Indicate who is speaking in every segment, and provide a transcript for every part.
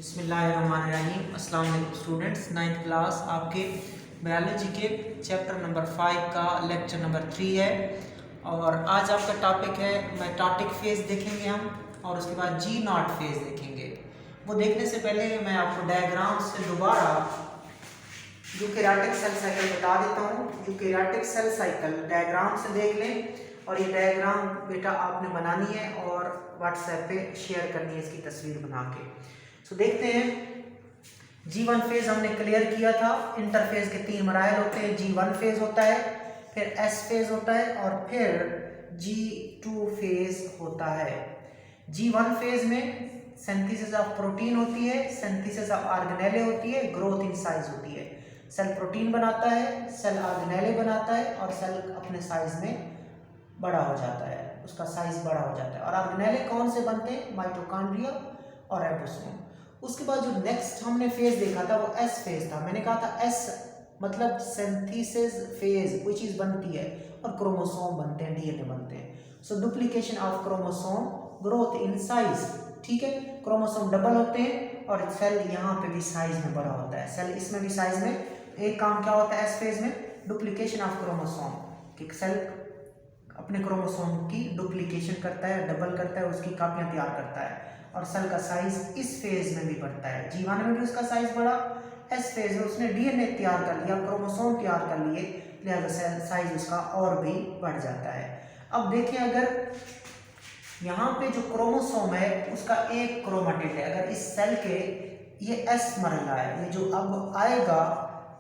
Speaker 1: बिस्मिल्लाहिर्रहमानिर्रहीम। अस्सलाम वालेकुम स्टूडेंट्स। 9th क्लास आपके बायोलॉजी के चैप्टर नंबर 5 का लेक्चर नंबर 3 है और आज आपका टॉपिक है मेटाटिक फेज देखेंगे हम और उसके बाद जी नॉट फेज देखेंगे। वो देखने से पहले मैं आपको डायग्राम से दोबारा यूकैरियोटिक सेल साइकिल बता देता हूँ। यूकैरियोटिक सेल साइकिल डायग्राम से देख लें और ये डायग्राम बेटा आपने बनानी है और व्हाट्सएप पे शेयर करनी है इसकी तस्वीर बना के। तो देखते हैं G1 फेज हमने क्लियर किया था। इंटरफेज के 3 मराहल होते हैं। G1 फेज होता है, फिर S फेज होता है और फिर G2 फेज होता है। G1 फेज में सिंथेसिस ऑफ प्रोटीन होती है, सिंथेसिस ऑफ ऑर्गेनेले होती है, ग्रोथ इन साइज होती है। सेल प्रोटीन बनाता है, सेल ऑर्गेनेले बनाता है और सेल अपने साइज में बड़ा हो जाता है, उसका साइज बड़ा हो जाता है। और ऑर्गेनेले कौन से बनते हैं? माइटोकॉन्ड्रिया और राइबोसोम। उसके बाद जो नेक्स्ट हमने फेज देखा था वो एस फेज था। मैंने कहा था एस मतलब सिंथेसिस फेज, कोई चीज बनती है और क्रोमोसोम बनते हैं, डीएनए बनते हैं। So duplication of chromosome, growth in size, ठीक है। क्रोमोसोम डबल होते हैं और सेल यहाँ पे भी साइज में बड़ा होता है, सेल इसमें भी साइज में। एक काम क्या होता है एस फेज में? डुप्लीकेशन ऑफ क्रोमोसोम, कि सेल अपने क्रोमोसोम की डुप्लीकेशन करता है, डबल करता है, उसकी कॉपियां तैयार करता है और सेल का साइज इस फेज में भी बढ़ता है। G1 में भी उसका साइज बढ़ा, एस फेज में उसने डीएनए तैयार कर लिया, क्रोमोसोम तैयार कर लिए, लिहाजा सेल साइज उसका और भी बढ़ जाता है। अब देखें अगर यहाँ पे जो क्रोमोसोम है उसका एक क्रोमेटिड है, अगर इस सेल के ये एस मरहला है, ये जो अब आएगा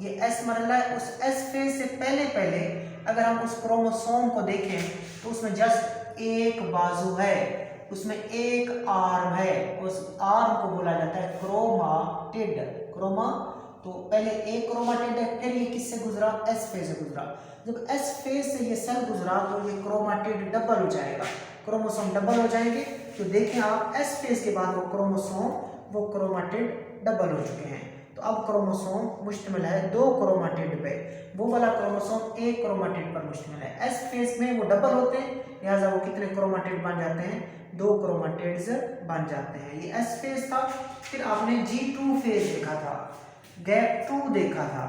Speaker 1: ये एस मरहला है, उस एस फेज से पहले अगर हम उस क्रोमोसोम को देखें तो उसमें जस्ट एक बाजू है, उसमें एक आर्म है, उस आर्म को बोला जाता है क्रोमाटिड। क्रोमा तो पहले एक क्रोमाटिड है, फिर ये किससे गुजरा? एस फेज से गुजरा। जब एस फेज से ये सेल गुजरा तो ये क्रोमाटिड डबल हो जाएगा, क्रोमोसोम डबल हो जाएंगे। तो देखें आप एस फेज के बाद वो क्रोमाटिड डबल हो चुके हैं। तो अब क्रोमोसोम मुश्तमिल है 2 क्रोमाटिड पे, वो वाला क्रोमोसोम एक क्रोमाटिड पर मुश्तमिल है। एस फेज में वो डबल होते हैं, लिहाजा वो कितने क्रोमाटिड बन जाते हैं? 2 क्रोमाटिड्स बन जाते हैं। ये एस फेज था। फिर आपने G2 फेज देखा था, गैप 2 देखा था,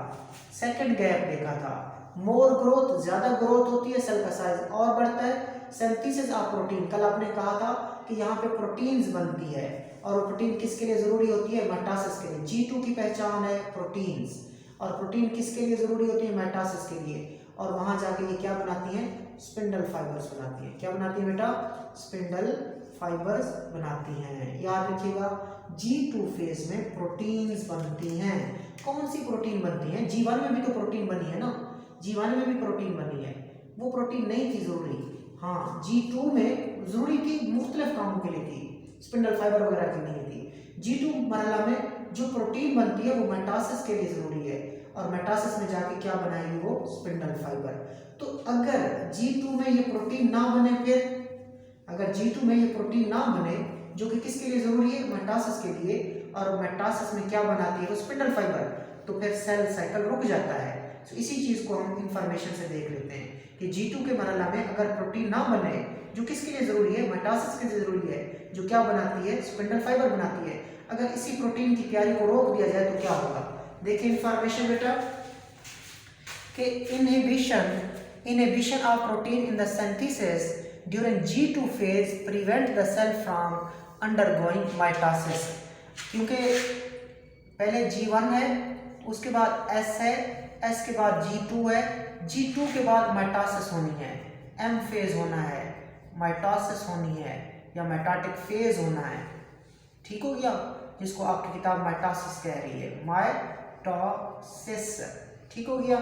Speaker 1: सेकंड गैप देखा था। मोर ग्रोथ, ज्यादा ग्रोथ होती है, सेल का साइज और बढ़ता है। सिंथेसिस ऑफ प्रोटीन, कल आपने कहा था कि यहाँ पे प्रोटीन्स बनती है और वो प्रोटीन किसके लिए जरूरी होती है? माइटोसिस के लिए। G2 की पहचान है प्रोटीन्स, और प्रोटीन किसके लिए जरूरी होती है? माइटोसिस के लिए। और वहां जाके ये क्या बनाती हैं? स्पिंडल फाइबर्स बनाती है। क्या बनाती है बेटा? स्पिंडल फाइबर्स बनाती हैं। याद रखिएगा G2 फेज में प्रोटीन्स बनती हैं। कौन सी प्रोटीन बनती है? G1 में भी तो प्रोटीन बनी है ना, G1 में भी प्रोटीन बनी है, वो प्रोटीन नहीं थी जरूरी। हाँ, G2 में जरूरी थी, मुख्तलिफ कामों के लिए थी, स्पिंडल फाइबर वगैरह की नहीं थी। G2 मरहला में जो प्रोटीन बनती है वो मेटासिस के लिए जरूरी है और मेटासिस में जाके क्या बनाएगी? वो स्पिंडल फाइबर। तो अगर G2 में ये प्रोटीन ना बने, फिर अगर G2 में ये प्रोटीन ना बने जो कि किसके लिए जरूरी है? मेटासिस के लिए, और मेटासिस में क्या बनाती है? वो स्पिंडल फाइबर, तो फिर सेल साइकिल रुक जाता है। तो इसी चीज को हम इंफॉर्मेशन से देख लेते हैं कि G2 के मरहला में अगर प्रोटीन ना बने जो किसके लिए जरूरी है? मेटासिस के लिए जरूरी है, जो क्या बनाती है? स्पिंडल फाइबर बनाती है। अगर इसी प्रोटीन की तैयारी को रोक दिया जाए तो क्या होगा? देखिए इंफॉर्मेशन बेटा कि inhibition of protein in the synthesis during G2 phase prevent the cell from undergoing mitosis. क्योंकि पहले G1 है, उसके बाद S है, S के बाद G2 है, G2 के बाद माइटोसिस होनी है, M फेज होना है, माइटोसिस होनी है या मेटाटिक फेज होना है। ठीक हो गया? जिसको आपकी किताब माइटोसिस कह रही है, माइटोसिस। ठीक हो गया?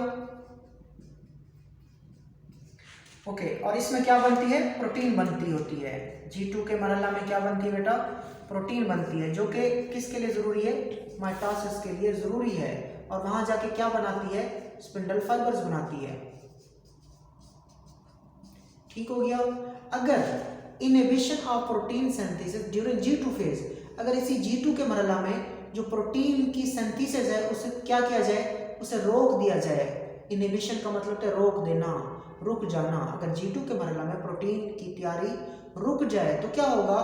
Speaker 1: ओके, और इसमें क्या बनती है? प्रोटीन बनती होती है। G2 के मरहला में क्या बनती है बेटा? प्रोटीन बनती है, जो कि किसके लिए जरूरी है? माइटोसिस के लिए जरूरी है। और वहां जाके क्या बनाती है? स्पिंडल फाइबर्स बनाती है। ठीक हो गया? अगर inhibition of protein synthesis during G2 phase, अगर इसी G2 के मरहला में जो प्रोटीन की सिंथेसिस है उसे क्या किया जाए? उसे रोक दिया जाए। इनहिबिशन का मतलब है रोक देना, रुक जाना। अगर G2 के मरहला में प्रोटीन की तैयारी रुक जाए तो क्या होगा?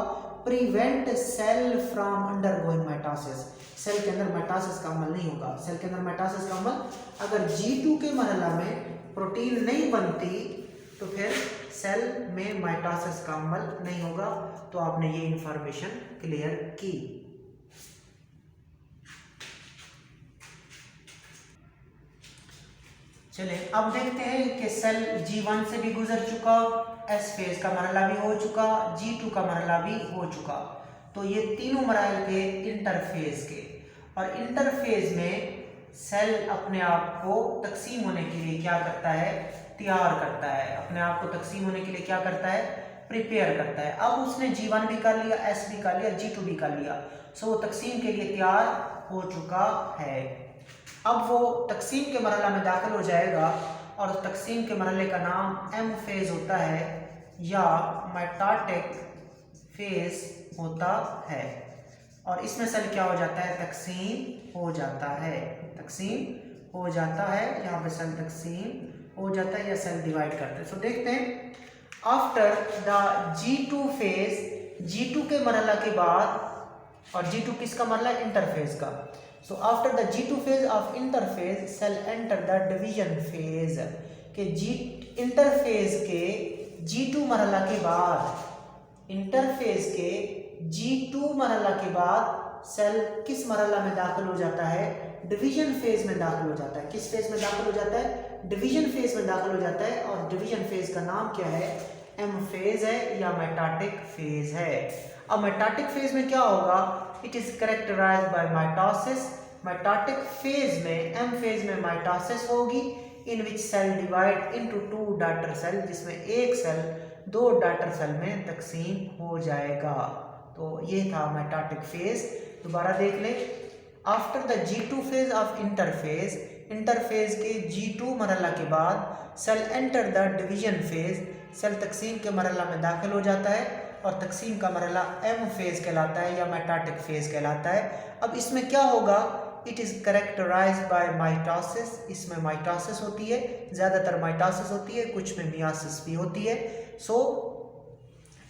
Speaker 1: Prevent cell from undergoing mitosis. Cell के अंदर माइटोसिस का अमल नहीं होगा। सेल के अंदर माइटोसिस का अमल, अगर G2 के मरहला में प्रोटीन नहीं बनती तो फिर सेल में माइटोसिस का अमल नहीं होगा। तो आपने ये इंफॉर्मेशन क्लियर की। चलिए अब देखते हैं कि सेल G1 से भी गुजर चुका, एस फेज का मरहला भी हो चुका, G2 का मरहला भी हो चुका। तो ये तीनों मराहल के इंटरफेज के, और इंटरफेज में सेल अपने आप को तकसीम होने के लिए क्या करता है, तैयार करता है। अपने आप को तकसीम होने के लिए क्या करता है, प्रिपेयर करता है। अब उसने G1 भी कर लिया, S भी कर लिया, G2 भी कर लिया, सो वो तकसीम के लिए तैयार हो चुका है। अब वो तकसीम के मरहला में दाखिल हो जाएगा, और तकसीम के मरहले का नाम एम फेज होता है या माइटोटिक फेज होता है। और इसमें सेल क्या हो जाता है, तकसीम हो जाता है, तकसीम हो जाता है। यहाँ पे सेल तकसीम हो जाता है या सेल डिवाइड करते हैं। सो देखते हैं, after the G2 phase, G2 के मरहला के बाद, और G2 किसका मरहला, इंटरफेज का। So after the G2 phase of interphase, cell enter the division phase। के इंटरफेज के G2 मरहला के बाद, इंटरफेज के G2 मरहला के बाद सेल किस मरहला में दाखिल हो जाता है, डिवीजन फेज में दाखिल हो जाता है। किस फेज में दाखिल हो जाता है, डिवीजन फेज में दाखिल हो जाता है। और डिवीजन फेज का नाम क्या है, एम फेज है या मेटाटिक फेज है। अब मेटाटिक फेज में क्या होगा, it is characterised by mitosis. Mitotic phase में, एम फेज में माइटोसिस होगी, in which cell divide into 2 daughter cell, जिसमें एक सेल 2 डॉटर सेल में तकसीम हो जाएगा। तो ये था मेटाटिक फेज। दोबारा देख ले, after the G2 phase of interphase, interphase के G2 मरहला के बाद cell enter the division phase, cell तकसीम के मरहला में दाखिल हो जाता है। और तकसीम का मरहला एम फेज कहलाता है या मेटाटिक फेज कहलाता है। अब इसमें क्या होगा, it is characterised by mitosis. इसमें माइटोसिस होती है, ज़्यादातर माइटोसिस होती है, कुछ में मियासिस भी होती है। सो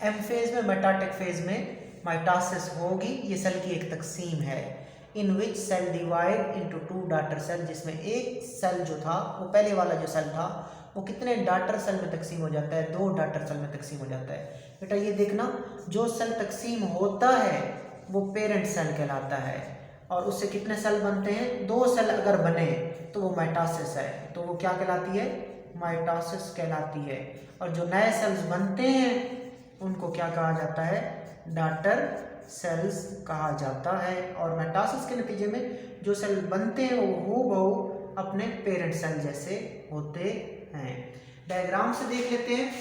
Speaker 1: एम फेज में, मेटाटिक फेज में माइटोसिस होगी। ये सेल की एक तकसीम है, in which cell divide into 2 daughter cell, जिसमें एक सेल जो था, वो पहले वाला जो सेल था, वो कितने डॉटर सेल में तकसीम हो जाता है, 2 डॉटर सेल में तकसीम हो जाता है। बेटा ये देखना, जो सेल तकसीम होता है वो पेरेंट सेल कहलाता है, और उससे कितने सेल बनते हैं, 2 सेल अगर बने तो वो माइटोसिस है। तो वो क्या कहलाती है, माइटोसिस कहलाती है। और जो नए सेल्स बनते हैं उनको क्या कहा जाता है, डॉटर सेल्स कहा जाता है। और माइटोसिस के नतीजे में जो सेल बनते हैं वो हूबहू अपने पेरेंट सेल जैसे होते हैं। डायग्राम से देख लेते हैं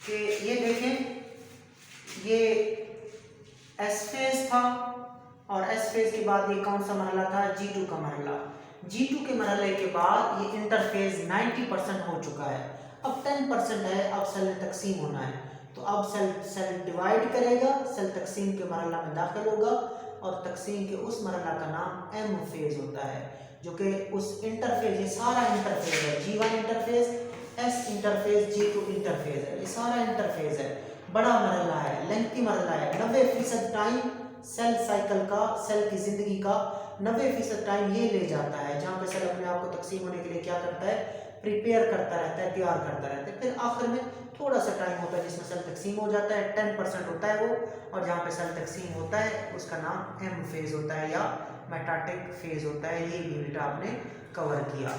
Speaker 1: कि ये देखें, ये एस फेज था, और एस फेज के बाद ये कौन सा मरहला था, G2 का मरहला। G2 के मरहले के बाद ये इंटरफेज 90% हो चुका है, अब 10% है, अब सेल तकसीम होना है। तो अब सेल डिवाइड करेगा, सेल तकसीम के मरहला में दाखिल होगा, और तकसीम के उस मरहला का नाम एम फेज होता है, जो कि उस इंटरफेज, ये सारा इंटरफेज है, G1 interphase, S interphase, G2 interphase है, ये सारा इंटरफेज है, बड़ा मरहला है, लेंथी मरहला है। 90% टाइम सेल साइकिल का, सेल की जिंदगी का 90% टाइम ये ले जाता है, जहाँ पे सेल अपने आप को तकसीम होने के लिए क्या करता है, प्रिपेयर करता रहता है, तैयार करता रहता है। फिर आखिर में थोड़ा सा टाइम होता है जिसमें सेल तकसीम हो जाता है, 10% होता है वो, और जहाँ पे सेल तकसीम होता है उसका नाम एम फेज होता है या मेटाटिक फेज होता है। ये यूनिट आपने कवर किया।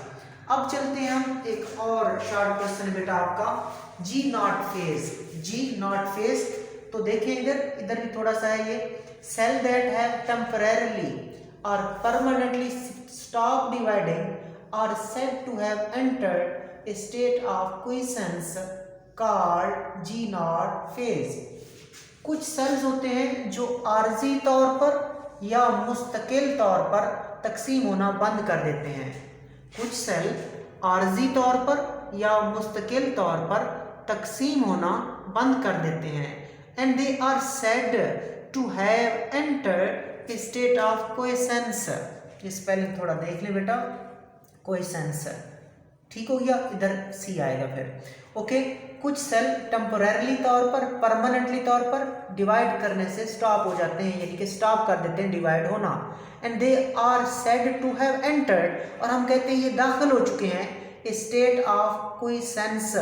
Speaker 1: अब चलते हैं हम एक और शॉर्ट क्वेश्चन बेटा आपका, G0 फेज। G0 फेज, तो देखें इधर भी थोड़ा सा है, ये सेल दैट हैव टेम्परेरीली और permanently stop dividing are said to have entered a state of quiescence called G0 phase। कुछ सेल्स होते हैं जो आर्जी तौर पर या मुस्तकिल तौर पर तकसीम होना बंद कर देते हैं। कुछ सेल आर्जी तौर पर या मुस्तकिल तौर पर तकसीम होना बंद कर देते हैं, and they are said to have entered a state of quiescence. ये स्पेलिंग थोड़ा देख ले बेटा, क्विसेंस, ठीक हो गया, इधर सी आएगा फिर। ओके, कुछ सेल टेम्पोरेरली तौर पर, परमानेंटली तौर पर डिवाइड करने से स्टॉप हो जाते हैं, यानी कि स्टॉप कर देते हैं डिवाइड होना। And they are said to have entered, और हम कहते हैं ये दाखिल हो चुके हैं ए स्टेट ऑफ क्विसेंस,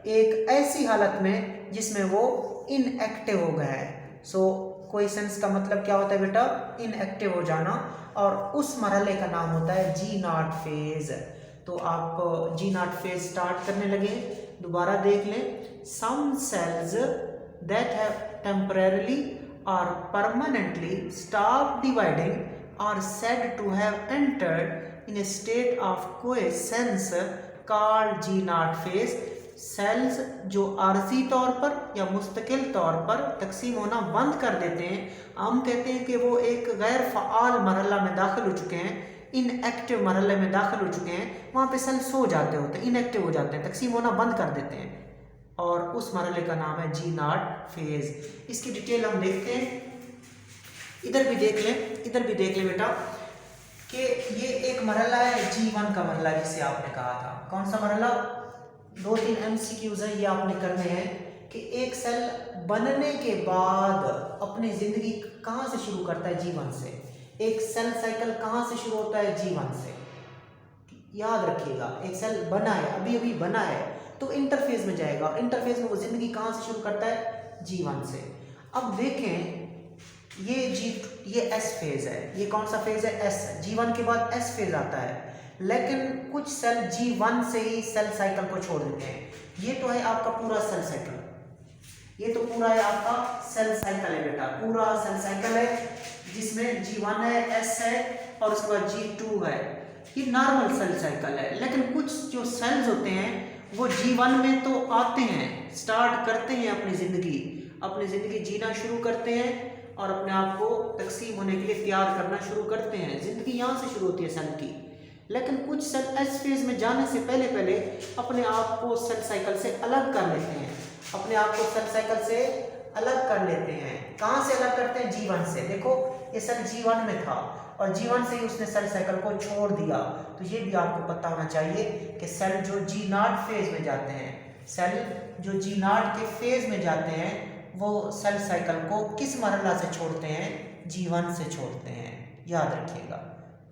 Speaker 1: एक ऐसी हालत में जिसमें वो इनएक्टिव हो गया है। सो क्विसेंस का मतलब क्या होता है बेटा? इनएक्टिव हो जाना, और उस मरहले का नाम होता है जी नॉट फेज। तो आप जी नॉट फेज स्टार्ट करने लगे, दोबारा देख लें। Some cells that have temporarily और permanently stop dividing are said to have entered in a state of quiescence called G not phase. Cells जो आर्जी तौर पर या मुस्तकिल तौर पर तकसीम होना बंद कर देते हैं, हम कहते हैं कि वो एक गैर फ़आल मरहला में दाखिल हो चुके हैं, इनएक्टिव मरहले में दाखिल हो चुके हैं। वहाँ पे सेल सो जाते होते हैं, इनएक्टिव हो जाते हैं, तकसीम होना बंद कर देते हैं, और उस मरहले का नाम है जी नॉट फेज। इसकी डिटेल हम देखते हैं, इधर भी देख लें, इधर भी देख लें बेटा कि ये एक मरहला है G1 का मरहला, जिसे आपने कहा था। कौन सा मरहला? 2-3 MCQs है, ये आपने करने हैं कि एक सेल बनने के बाद अपनी ज़िंदगी कहाँ से शुरू करता है? G1 से। एक सेल साइकिल कहाँ से शुरू होता है? G1 से। याद रखिएगा, एक सेल बना है, अभी अभी बना है, तो इंटरफेज में जाएगा, और इंटरफेज में वो ज़िंदगी कहाँ से शुरू करता है? G1 से। अब देखें, ये S फेज है, ये कौन सा फेज है? S। G1 के बाद S फेज आता है, लेकिन कुछ सेल G1 से ही सेल साइकिल को छोड़ देते हैं। ये तो है आपका पूरा सेल साइकिल, ये तो पूरा है आपका सेल साइकिल है बेटा, पूरा सेल साइकिल है, जिसमें G1 है, S है, और उसके बाद G2 है। ये नॉर्मल सेल साइकिल है। लेकिन कुछ जो सेल्स होते हैं वो G1 में तो आते हैं, स्टार्ट करते हैं अपनी ज़िंदगी जीना शुरू करते हैं, और अपने आप को तकसीम होने के लिए तैयार करना शुरू करते हैं। ज़िंदगी यहाँ से शुरू होती है सेल की। लेकिन कुछ सेल एस फेज में जाने से पहले अपने आप को सेल साइकिल से अलग कर लेते हैं, अपने आप को सेल साइकिल से अलग कर लेते हैं। कहाँ से अलग करते हैं? G1 से। देखो, ये सेल G1 में था, और G1 से ही उसने सेल साइकिल को छोड़ दिया। तो ये भी आपको पता होना चाहिए कि सेल जो जी नॉट फेज में जाते हैं, सेल जो जी नॉट के फेज में जाते हैं, वो सेल साइकिल को किस मरहला से छोड़ते हैं? G1 से छोड़ते हैं। याद रखिएगा,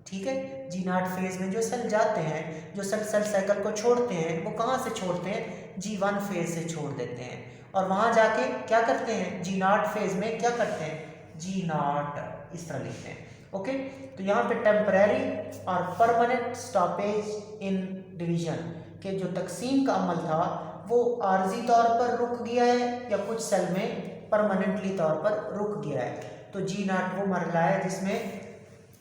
Speaker 1: ठीक है। जी नॉट फेज में जो सेल जाते हैं, जो सेल साइकिल को छोड़ते हैं, वो कहाँ से छोड़ते हैं? G1 फेज से छोड़ देते हैं, और वहाँ जाके क्या करते हैं? जी नॉट फेज में क्या करते हैं? जी नॉट, इस तरह लिखते हैं। ओके, तो यहाँ पे टेम्परेरी और परमानेंट स्टॉपेज इन डिवीजन के जो तकसीम का अमल था वो आर्जी तौर पर रुक गया है, या कुछ सेल में परमानेंटली तौर पर रुक गया है। तो जी नॉट वो मरहला है जिसमें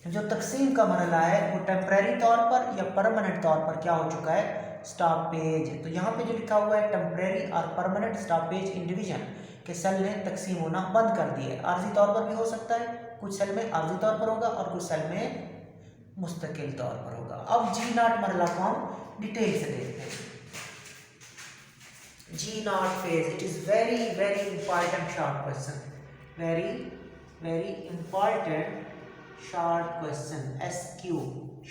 Speaker 1: जो तकसीम का मरहला है वो टेम्परेरी तौर पर या परमानेंट तौर पर क्या हो चुका है? स्टॉपेज। तो यहाँ पे जो लिखा हुआ है टेम्परेरी और परमानेंट स्टॉपेज इन डिवीजन के सेल ने तकसीम होना बंद कर दिए। आर्जी तौर पर भी हो सकता है, कुछ सेल में आर्जी तौर पर होगा और कुछ सेल में मुस्तकिल तौर पर होगा। अब जी नॉट मरहला को हम डिटेल से देखते हैं। G not phase, it is very very important short question, very very important short question, SQ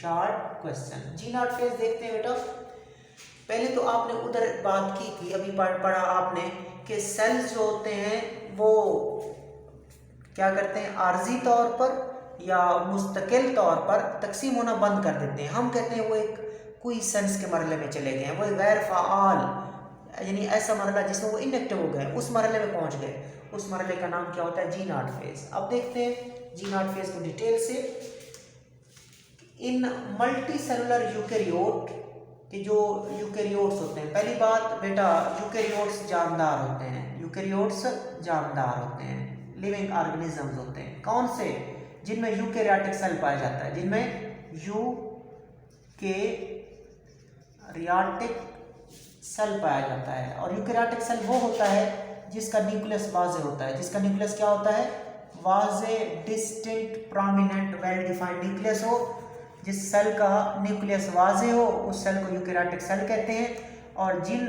Speaker 1: short question. G not phase देखते हैं बेटा। पहले तो आपने उधर बात की थी, अभी पढ़ा आपने कि सेल्स जो होते हैं वो क्या करते हैं? आर्जी तौर पर या मुस्तकिल तौर पर तकसीम होना बंद कर देते हैं। हम कहते हैं वो एक क्विसेंस के मरहले में चले गए हैं, वो गैर फ़आल, यानी ऐसा मरहला जिसमें वो इनएक्टिव हो गए, उस मरहले में पहुंच गए। उस मरहले का नाम क्या होता है? जी नॉट फेज। अब देखते हैं जी नॉट फेज को डिटेल से। इन मल्टी सेलुलर यूकेरियोट के जो यूकेरियोट्स होते हैं, पहली बात बेटा, यूकेरियोट्स जानदार होते हैं, यूकेरियोट्स जानदार होते हैं, लिविंग ऑर्गेनिजम्स होते हैं। कौन से? जिनमें यूकेरियोटिक सेल पाया जाता है, जिनमें यूकेरियोटिक सेल पाया जाता है। और यूकेरियोटिक सेल वो होता है जिसका न्यूक्लियस वाज़े होता है। जिसका न्यूक्लियस क्या होता है? वाज़े, distinct, prominent, well defined nucleus हो। जिस सेल का न्यूक्लियस वाज़े हो उस सेल को यूकेरियोटिक सेल कहते हैं। और जिन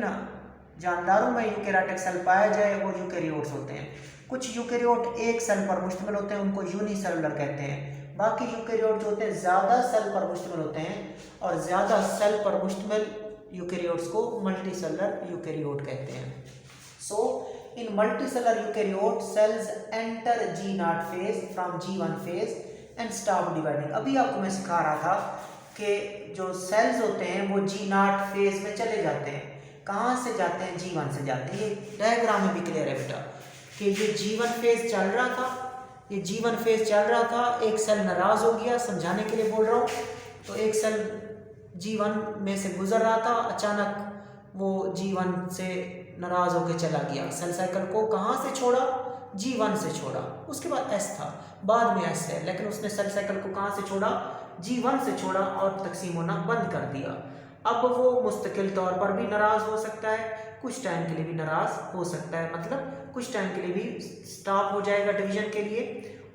Speaker 1: जानदारों में यूकेरियोटिक सेल पाया जाए वो यूकेरियोट्स होते हैं। कुछ यूकेरियोट एक सेल पर मुश्तमिल होते हैं, उनको यूनिसेलुलर कहते हैं। बाकी यूकेरियोट जो होते हैं ज़्यादा सेल पर मुश्तमिल होते हैं, और ज़्यादा सेल पर मुश्तमिल यूकेरियोट्स को मल्टीसेलुलर यूकेरियोट कहते हैं। So in multicellular eukaryote cells enter G0 phase from G1 phase and stop dividing. अभी आपको मैं सिखा रहा था कि जो सेल्स होते हैं वो G0 फेज में चले जाते हैं। कहाँ से जाते हैं? G1 से जाते हैं। ये डायग्राम में भी क्लियर है बेटा कि ये G1 फेज चल रहा था, ये G1 फेज चल रहा था, एक सेल नाराज हो गया, समझाने के लिए बोल रहा हूँ। तो एक सेल G1 में से गुजर रहा था, अचानक वो G1 से नाराज होकर चला गया। सेल साइकिल को कहाँ से छोड़ा? G1 से छोड़ा। उसके बाद S था, बाद में S है, लेकिन उसने सेल साइकिल को कहाँ से छोड़ा? G1 से छोड़ा और तकसीम होना बंद कर दिया। अब वो मुस्तकिल तौर पर भी नाराज हो सकता है, कुछ टाइम के लिए भी नाराज हो सकता है, मतलब कुछ टाइम के लिए भी स्टॉप हो जाएगा डिवीजन के लिए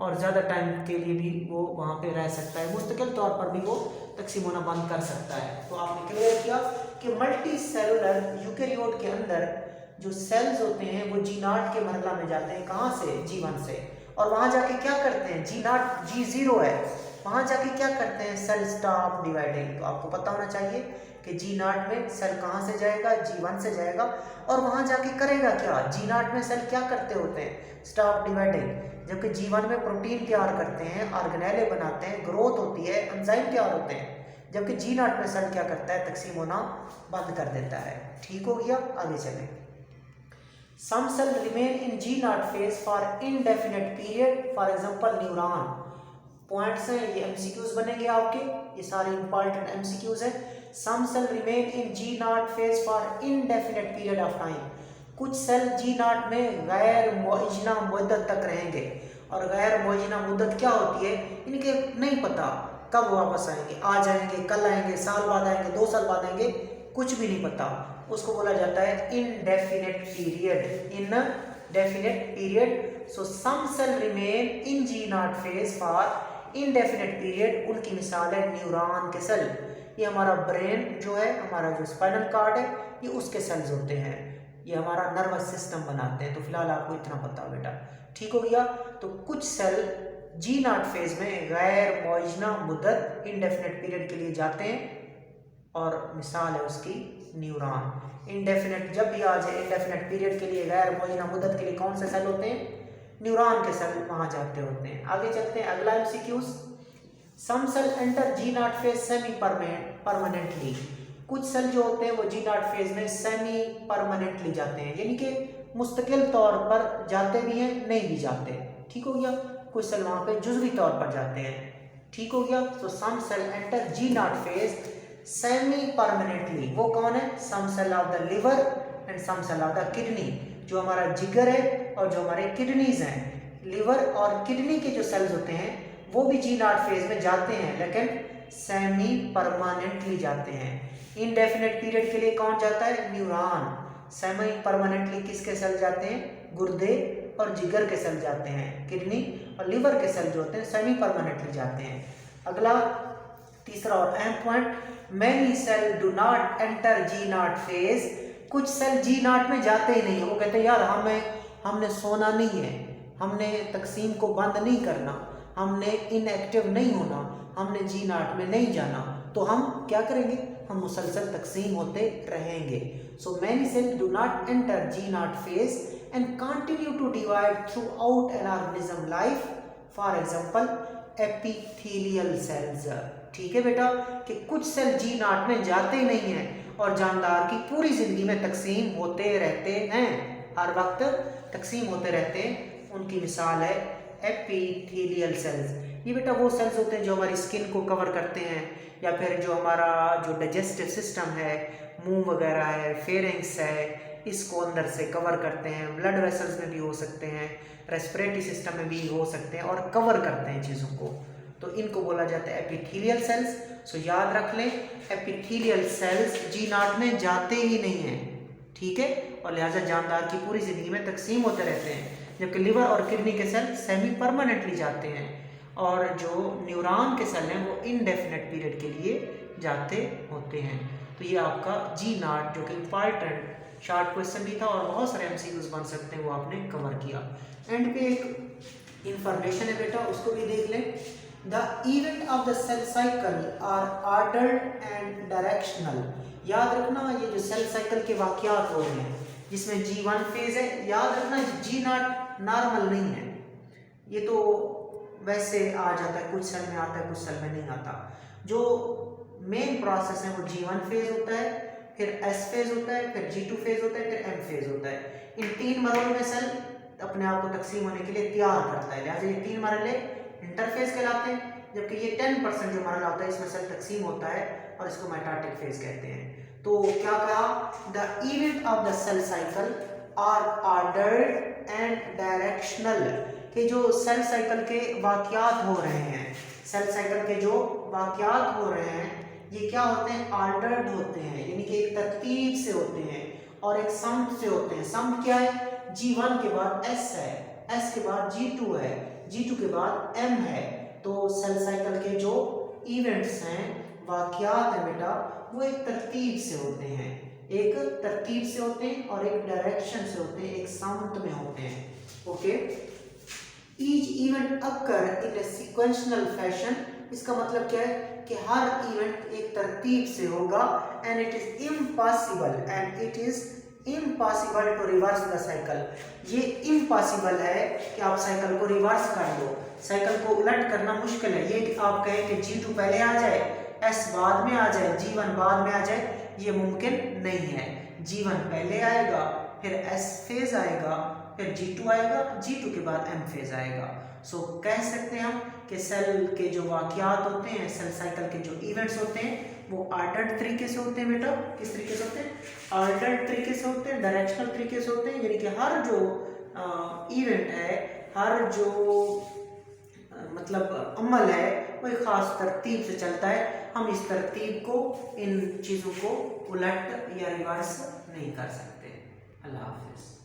Speaker 1: और ज़्यादा टाइम के लिए भी वो वहाँ पे रह सकता है, मुस्तकिल तौर पर भी वो तकसीम होना बंद कर सकता है। तो आपने क्लियर किया कि मल्टी सेलुलर यूकेरियोट के अंदर जो सेल्स होते हैं वो G0 के मरहला में जाते हैं। कहाँ से? G1 से। और वहाँ जाके क्या करते हैं? G0 है, वहाँ जाके क्या करते हैं? Cell stop dividing. तो आपको पता होना चाहिए कि G0 में सेल कहाँ से जाएगा? G1 से जाएगा और वहाँ जाके करेगा क्या? G0 में सेल क्या करते होते हैं? Stop dividing. जबकि G1 में प्रोटीन तैयार करते हैं, ऑर्गेनेले बनाते हैं, ग्रोथ होती है, एंजाइम तैयार होते हैं। जबकि G0 में सेल क्या करता है? तकसीम होना बंद कर देता है। ठीक हो गया? आगे चलें। Some cell remain in G0 phase for indefinite period, for example neuron. Points हैं, ये MCQs बनेंगे आपके, ये सारे इंपॉर्टेंट MCQs हैं। Some cell remain in G0 phase for indefinite period of time। कुछ सेल G0 में गैर मुअज्जना मुद्दत तक रहेंगे। और गैर मुअज्जना मुद्दत क्या होती है? इनके नहीं पता कब वापस आएंगे, आ जाएंगे, कल आएंगे, साल बाद आएंगे, 2 साल बाद आएंगे, कुछ भी नहीं पता। उसको बोला जाता है indefinite period. Indefinite period. So some cell remain in G0 phase for indefinite period. उनकी मिसाल है न्यूरॉन के सेल। ये हमारा ब्रेन जो है, हमारा जो स्पाइनल कार्ड है, ये उसके सेल्स होते हैं, ये हमारा नर्वस सिस्टम बनाते हैं। तो फिलहाल आपको इतना पता बेटा। ठीक हो गया? तो कुछ सेल G0 फेज में गैर मुअज्जना मुद्दत इनडेफिनेट पीरियड के लिए जाते हैं और मिसाल है उसकी न्यूरॉन। इनडेफिनेट जब भी आ जाए इनडेफिनेट पीरियड के लिए, गैर मुअज्जना मुद्दत के लिए कौन से सेल होते हैं? न्यूरॉन के सेल वहां जाते होते हैं। आगे चलते हैं, अगला MCQs। Some cell enter G0 phase semi permanently. कुछ सेल जो होते हैं वो G0 फेज में सेमी परमानेंटली जाते हैं, यानी कि मुस्तकिल तौर पर जाते भी हैं, नहीं भी जाते। ठीक हो गया? कुछ सेल वहां पे जुज़वी तौर पर जाते हैं। ठीक हो गया? तो some cell enter G0 phase semi permanently. वो कौन है? Some cell of the liver and some cell of the kidney. जो हमारा जिगर है और जो हमारे किडनीज हैं, लिवर और किडनी के जो सेल्स होते हैं वो भी G0 फेज में जाते हैं, लेकिन सेमी परमानेंटली जाते हैं। इनडेफिनेट पीरियड के लिए कौन जाता है? न्यूरॉन। सेमी परमानेंटली किसके सेल जाते हैं? गुर्दे और जिगर के सेल जाते हैं। किडनी और लिवर के सेल जो होते हैं सेमी परमानेंटली जाते हैं। अगला तीसरा और अहम point, many cell do not enter G0 phase. कुछ सेल G0 में जाते ही नहीं है। वो कहते हैं यार हमने सोना नहीं है, हमने तकसीम को बंद नहीं करना, हमने इनएक्टिव नहीं होना, हमने G0 में नहीं जाना, तो हम क्या करेंगे? हम मुसलसल तकसीम होते रहेंगे। So many cell do not enter G0 phase and continue to divide throughout an organism life, for example epithelial cells. ठीक है बेटा, कि कुछ सेल G0 में जाते ही नहीं हैं और जानदार की पूरी जिंदगी में तकसीम होते रहते हैं, हर वक्त तकसीम होते रहते हैं। उनकी मिसाल है एपिथेलियल सेल्स। ये बेटा वो सेल्स होते हैं जो हमारी स्किन को कवर करते हैं, या फिर जो हमारा जो डाइजेस्टिव सिस्टम है, मुंह वगैरह है, फेरिंग्स है, इसको अंदर से कवर करते हैं। ब्लड वेसल्स में भी हो सकते हैं, रेस्पिरेटरी सिस्टम में भी हो सकते हैं और कवर करते हैं चीज़ों को। तो इनको बोला जाता है एपिथेलियल सेल्स। सो याद रख लें, एपिथेलियल सेल्स G0 में जाते ही नहीं हैं। ठीक है? और लिहाजा जानदार की पूरी जिंदगी में तकसीम होते रहते हैं, जबकि लिवर और किडनी के सेल सेमी परमानेंटली जाते हैं और जो न्यूरॉन के सेल हैं वो इनडेफिनेट पीरियड के लिए जाते होते हैं। तो ये आपका G0 जो कि इम्पॉर्टेंट शॉर्ट क्वेश्चन भी था और बहुत सारे MCQs बन सकते हैं, वो आपने कवर किया। एंड पे एक इंफॉर्मेशन है बेटा, उसको भी देख लें। The event of the cell cycle are ordered and directional. याद रखना ये जो सेल साइकिल के वाकयात हो रहे हैं जिसमें G1 फेज है, याद रखना G0 नॉर्मल नहीं है, ये तो वैसे आ जाता है, कुछ सेल में आता है कुछ सेल में नहीं आता। जो मेन प्रोसेस है वो G1 फेज होता है, फिर S फेज होता है, फिर G2 फेज होता है, फिर M फेज होता है। इन 3 मरहलों में सेल अपने आप को तकसीम होने के लिए तैयार करता है, लिहाजा ये 3 मरहले इंटरफेज कहलाते हैं, जबकि ये 10% जो मरहला होता है इसमें सेल तकसीम होता है और इसको मेटाटिक फेज कहते हैं। तो क्या कहा, the event of the cell cycle are ordered and directional, कि जो सेल साइकिल के वाकयात हो रहे हैं, सेल साइकिल के जो वाकयात हो रहे हैं ये क्या होते हैं, ऑर्डर्ड होते हैं, यानी कि एक तरतीब से होते हैं और एक सम्त से होते हैं। सम्त क्या है, G1 के बाद S है, S के बाद G2 है, G2 के बाद M है। तो सेल साइकिल के जो इवेंट्स हैं, वाकयात हैं बेटा, वो एक तरतीब से होते हैं, एक तरतीब से होते हैं और एक डायरेक्शन से होते हैं, एक साउंड में होते हैं। ओके, ईच इवेंट अकर इन ए सीक्वेंशियल फैशन, इसका मतलब क्या है कि हर इवेंट एक तरतीब से होगा। And it is impossible to reverse the cycle, ये इम्पॉसिबल है कि आप साइकिल को रिवर्स कर दो, साइकिल को उलट करना मुश्किल है। ये आप कहें कि G2 पहले आ जाए, S बाद में आ जाए, G1 बाद में आ जाए, ये मुमकिन नहीं है। G1 पहले आएगा, फिर S फेज आएगा, फिर G2 आएगा, G2 के बाद M फेज आएगा। सो कह सकते हैं हम कि सेल के जो वाकयात होते हैं, सेल साइकिल के जो इवेंट्स होते हैं वो ऑर्डर्ड तरीके से होते हैं बेटा। किस तरीके से होते हैं, ऑर्डर्ड तरीके से होते हैं, डायरेक्शनल तरीके से होते हैं, यानी कि हर जो इवेंट है, हर जो मतलब अमल है वो एक ख़ास तरतीब से चलता है। हम इस तरतीब को, इन चीज़ों को उलट या रिवर्स नहीं कर सकते। अल्लाह हाफिज़।